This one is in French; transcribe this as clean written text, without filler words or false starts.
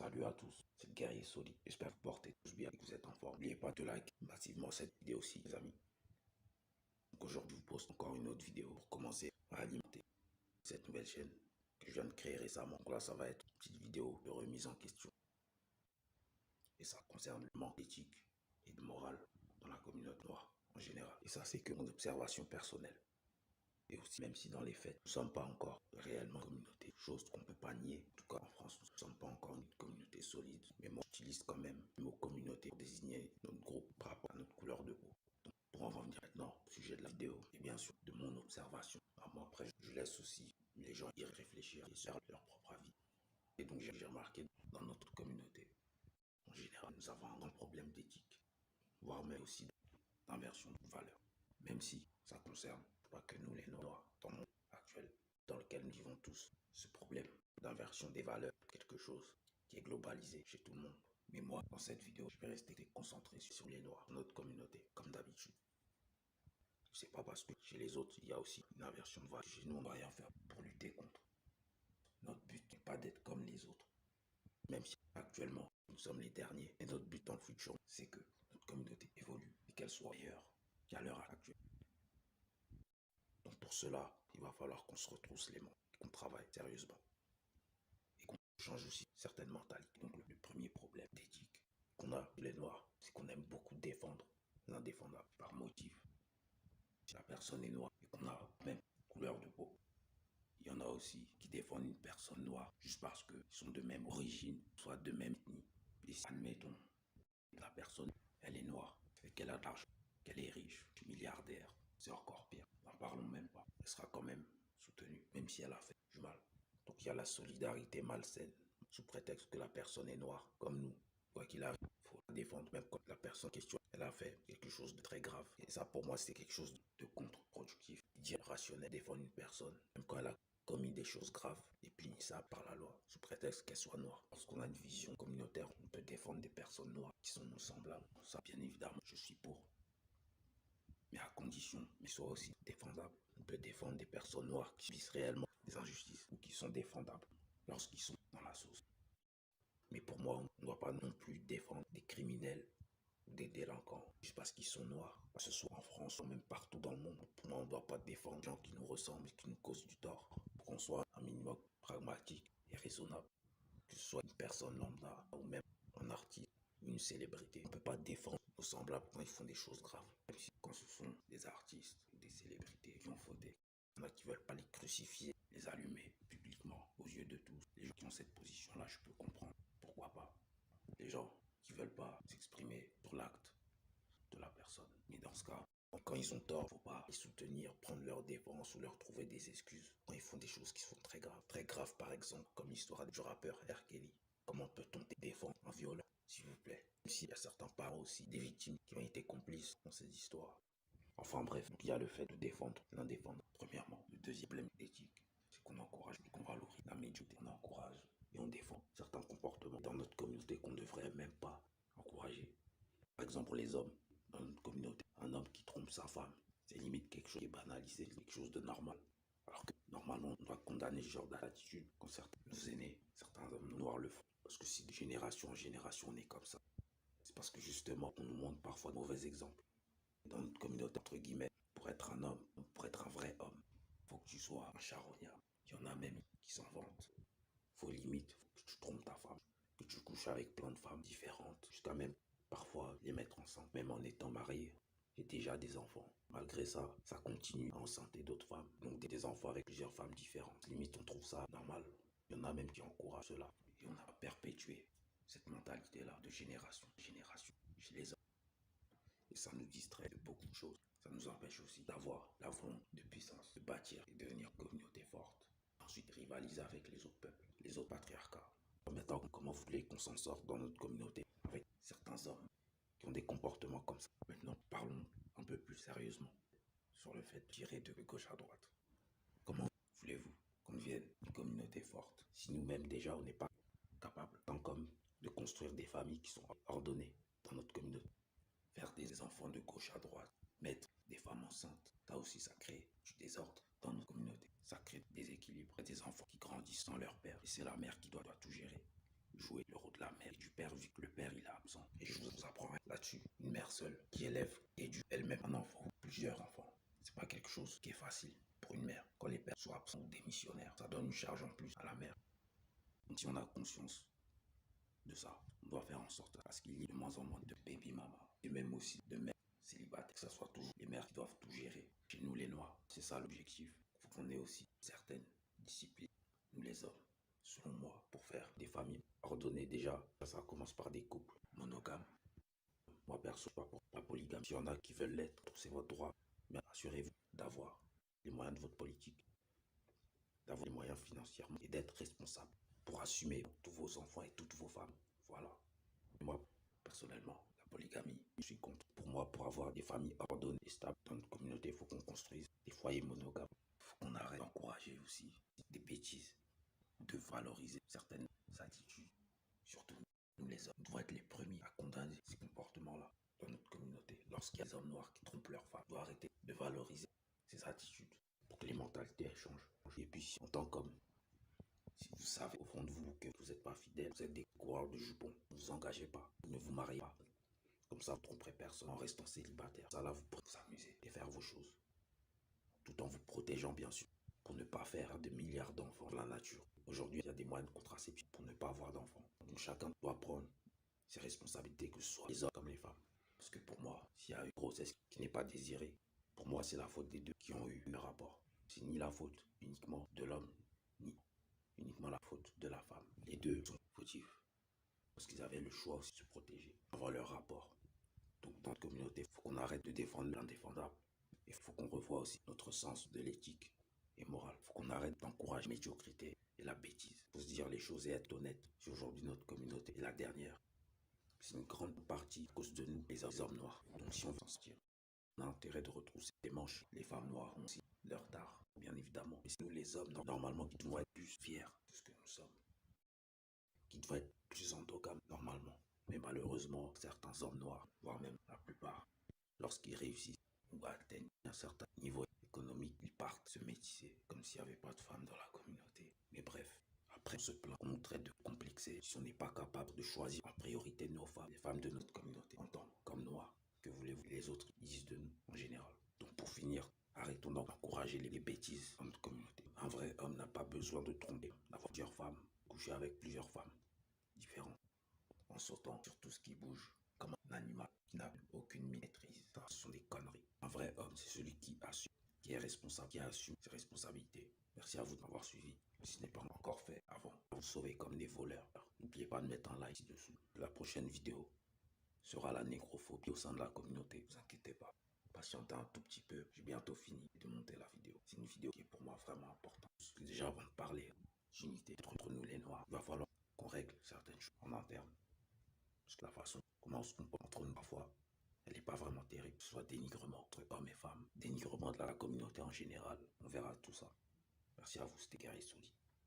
Salut à tous, c'est le guerrier solide. J'espère que vous portez tous bien et que vous êtes en forme. N'oubliez pas de like massivement cette vidéo aussi, les amis. Donc aujourd'hui, je vous poste encore une autre vidéo pour commencer à alimenter cette nouvelle chaîne que je viens de créer récemment. Donc là, ça va être une petite vidéo de remise en question. Et ça concerne le manque d'éthique et de morale dans la communauté noire en général. Et ça, c'est que mon observation personnelle. Et aussi, même si dans les faits, nous ne sommes pas encore réellement une communauté, chose qu'on ne peut pas nier. En tout cas, en France, nous ne sommes pas encore une communauté solide. Mais moi, j'utilise quand même le mot communauté pour désigner notre groupe par rapport à notre couleur de peau. Donc, pour en revenir maintenant au sujet de la vidéo, et bien sûr de mon observation. Alors moi, après, je laisse aussi les gens y réfléchir et se faire leur propre avis. Et donc, j'ai remarqué dans notre communauté, en général, nous avons un grand problème d'éthique, voire même aussi d'inversion de valeurs. Même si ça concerne pas que nous les Noirs, dans le monde actuel dans lequel nous vivons tous, ce problème d'inversion des valeurs, quelque chose qui est globalisé chez tout le monde. Mais moi, dans cette vidéo, je vais rester concentré sur les Noirs, notre communauté, comme d'habitude. C'est pas parce que chez les autres, il y a aussi une inversion de valeurs. Chez nous, on ne doit rien faire pour lutter contre. Notre but n'est pas d'être comme les autres. Même si actuellement, nous sommes les derniers. Et notre but dans le futur, c'est que notre communauté évolue et qu'elle soit meilleure qu'à l'heure actuelle. Donc pour cela, il va falloir qu'on se retrousse les mains, qu'on travaille sérieusement et qu'on change aussi certaines mentalités. Donc le premier problème d'éthique qu'on a les Noirs, c'est qu'on aime beaucoup défendre l'indéfendable par motif. Si la personne est noire et qu'on a même couleur de peau, il y en a aussi qui défendent une personne noire juste parce qu'ils sont de même origine, soit de même ethnie. Et si, admettons, la personne, elle est noire, et qu'elle a de l'argent, qu'elle est riche, milliardaire, c'est encore pire. N'en parlons même pas. Elle sera quand même soutenue, même si elle a fait du mal. Donc il y a la solidarité malsaine, sous prétexte que la personne est noire, comme nous. Quoi qu'il arrive, il faut la défendre, même quand la personne en question, elle a fait quelque chose de très grave. Et ça, pour moi, c'est quelque chose de contre-productif, d'irrationnel, défendre une personne, même quand elle a commis des choses graves et punissable par la loi, sous prétexte qu'elle soit noire. Lorsqu'on a une vision communautaire, on peut défendre des personnes noires qui sont nos semblables. Ça, bien évidemment, je suis pour. Mais à condition qu'ils soient aussi défendables. On peut défendre des personnes noires qui subissent réellement des injustices ou qui sont défendables lorsqu'ils sont dans la sauce. Mais pour moi, on ne doit pas non plus défendre des criminels ou des délinquants juste parce qu'ils sont noirs. Que ce soit en France ou même partout dans le monde. Pour moi, on ne doit pas défendre des gens qui nous ressemblent et qui nous causent du tort. Pour qu'on soit un minimum pragmatique et raisonnable. Que ce soit une personne lambda ou même un artiste ou une célébrité. On ne peut pas défendre nos semblables quand ils font des choses graves. Même si quand ce sont des artistes ou des célébrités qui ont fauté. Il y en a qui ne veulent pas les crucifier, les allumer publiquement aux yeux de tous. Les gens qui ont cette position-là, je peux comprendre. Pourquoi pas? Les gens qui ne veulent pas s'exprimer sur l'acte de la personne. Mais dans ce cas, quand ils ont tort, il ne faut pas les soutenir, prendre leur défense ou leur trouver des excuses. Quand ils font des choses qui sont très graves. Très graves, par exemple, comme l'histoire du rappeur R. Kelly. Comment peut-on défendre un violent, s'il vous plaît? Même s'il y a certains parents aussi, des victimes qui ont été complices dans ces histoires. Enfin bref, il y a le fait de défendre l'indéfendable, premièrement. Le deuxième problème éthique, c'est qu'on encourage et qu'on valorise la médiocrité. On encourage et on défend certains comportements dans notre communauté qu'on ne devrait même pas encourager. Par exemple, les hommes dans notre communauté. Un homme qui trompe sa femme, c'est limite quelque chose qui est banalisé, quelque chose de normal. Alors que normalement, on doit condamner ce genre d'attitude quand certains nos aînés, certains hommes noirs le font. Parce que si de génération en génération on est comme ça, c'est parce que justement on nous montre parfois de mauvais exemples. Dans notre communauté, entre guillemets, pour être un homme, pour être un vrai homme, il faut que tu sois un charognard. Il y en a même qui s'en vantent. Faut limite que tu trompes ta femme, que tu couches avec plein de femmes différentes, jusqu'à même parfois les mettre ensemble, même en étant marié. J'ai déjà des enfants. Malgré ça, ça continue à enceinter d'autres femmes. Donc des enfants avec plusieurs femmes différentes. Limite, on trouve ça normal. Il y en a même qui encouragent cela. Et on a perpétué cette mentalité-là de génération en génération chez les hommes. Et ça nous distrait de beaucoup de choses. Ça nous empêche aussi d'avoir la volonté de puissance, de bâtir et de devenir une communauté forte. Ensuite, rivaliser avec les autres peuples, les autres patriarcats. Maintenant, comment vous voulez qu'on s'en sorte dans notre communauté avec certains hommes qui ont des comportements comme ça? Maintenant, parlons un peu plus sérieusement sur le fait de tirer de gauche à droite. Comment voulez-vous qu'on devienne une communauté forte si nous-mêmes déjà on n'est pas capable, tant comme de construire des familles qui sont ordonnées dans notre communauté? Faire des enfants de gauche à droite, mettre des femmes enceintes, ça aussi ça crée du désordre dans notre communauté. Ça crée des déséquilibres, des enfants qui grandissent sans leur père et c'est la mère qui doit tout gérer, jouer le rôle de la mère et du père vu que le père il est absent. Et je vous apprends là-dessus. Une mère seule qui élève et éduque elle-même un enfant, plusieurs enfants. C'est pas quelque chose qui est facile pour une mère. Quand les pères sont absents ou démissionnaires, ça donne une charge en plus à la mère. Donc si on a conscience de ça, on doit faire en sorte à ce qu'il y ait de moins en moins de baby mama. Et même aussi de mères célibataires, que ce soit toujours les mères qui doivent tout gérer. Chez nous les noirs, c'est ça l'objectif. Il faut qu'on ait aussi certaines disciplines, nous les hommes, selon moi, pour faire des familles ordonnées déjà. Ça commence par des couples monogames. Moi perso, pas pour la polygamie. S'il y en a qui veulent l'être, c'est votre droit. Mais assurez-vous d'avoir les moyens de votre politique, d'avoir les moyens financièrement et d'être responsable pour assumer tous vos enfants et toutes vos femmes. Voilà. Et moi, personnellement, la polygamie, je suis contre. Pour moi, pour avoir des familles ordonnées et stables dans notre communauté, il faut qu'on construise des foyers monogames. Il faut qu'on arrête d'encourager aussi des bêtises, de valoriser certaines attitudes. Surtout, nous les hommes, nous devons être les premiers à condamner ces comportements-là dans notre communauté. Lorsqu'il y a des hommes noirs qui trompent leurs femmes, on doit arrêter de valoriser ces attitudes pour que les mentalités changent. Et puis, en tant qu'homme, si vous savez au fond de vous que vous n'êtes pas fidèle, vous êtes des coureurs de jupons, ne vous engagez pas, ne vous mariez pas. Comme ça, vous ne tromperez personne en restant célibataire. Ça, là, vous pourrez vous amuser et faire vos choses. Tout en vous protégeant, bien sûr, pour ne pas faire de milliards d'enfants dans la nature. Aujourd'hui, il y a des moyens de contraception pour ne pas avoir d'enfants. Donc, chacun doit prendre ses responsabilités, que ce soit les hommes comme les femmes. Parce que pour moi, s'il y a une grossesse qui n'est pas désirée, pour moi, c'est la faute des deux qui ont eu le rapport. C'est ni la faute uniquement de l'homme, ni uniquement la faute de la femme. Les deux sont fautifs. Parce qu'ils avaient le choix aussi de se protéger, avoir leur rapport. Donc dans notre communauté, il faut qu'on arrête de défendre l'indéfendable. Il faut qu'on revoie aussi notre sens de l'éthique et morale. Il faut qu'on arrête d'encourager la médiocrité et la bêtise. Il faut se dire les choses et être honnête. Si aujourd'hui notre communauté est la dernière, c'est une grande partie à cause de nous, les hommes noirs. Donc si on veut s'en sortir, on a intérêt de retrousser les manches. Les femmes noires ont aussi leur tard, bien évidemment. Mais c'est nous les hommes, normalement, qui devons être plus fiers de ce que nous sommes. Qui devraient être plus endogames, normalement. Mais malheureusement, certains hommes noirs, voire même la plupart, lorsqu'ils réussissent ou atteignent un certain niveau économique, ils partent se métisser, comme s'il n'y avait pas de femmes dans la communauté. Mais bref, après on se plaint, on nous traite de complexés si on n'est pas capable de choisir en priorité nos femmes, les femmes de notre communauté, en tant comme noirs. Que voulez-vous les autres disent de nous en général? Donc pour finir, arrêtons d'encourager les bêtises dans notre communauté. Un vrai homme n'a pas besoin de tromper, d'avoir plusieurs femmes, coucher avec plusieurs femmes différentes, en sautant sur tout ce qui bouge, comme un animal qui n'a aucune maîtrise. Ça, ce sont des conneries. Un vrai homme, c'est celui qui assume, qui est responsable, qui assume ses responsabilités. Merci à vous de m'avoir suivi. Si ce n'est pas encore fait avant, vous sauvez comme des voleurs. N'oubliez pas de mettre un like ci-dessous. La prochaine vidéo sera la négrophobie au sein de la communauté. Ne vous inquiétez pas. Patientez un tout petit peu. J'ai bientôt fini de monter la vidéo. C'est une vidéo qui est pour moi vraiment importante. Parce que déjà, avant de parler d'unité entre nous les noirs, il va falloir qu'on règle certaines choses en interne. Parce que la façon comment on se comporte entre nous parfois, elle n'est pas vraiment terrible. Que ce soit dénigrement entre hommes et femmes, dénigrement de la communauté en général. On verra tout ça. Merci à vous, c'était Gary Souli.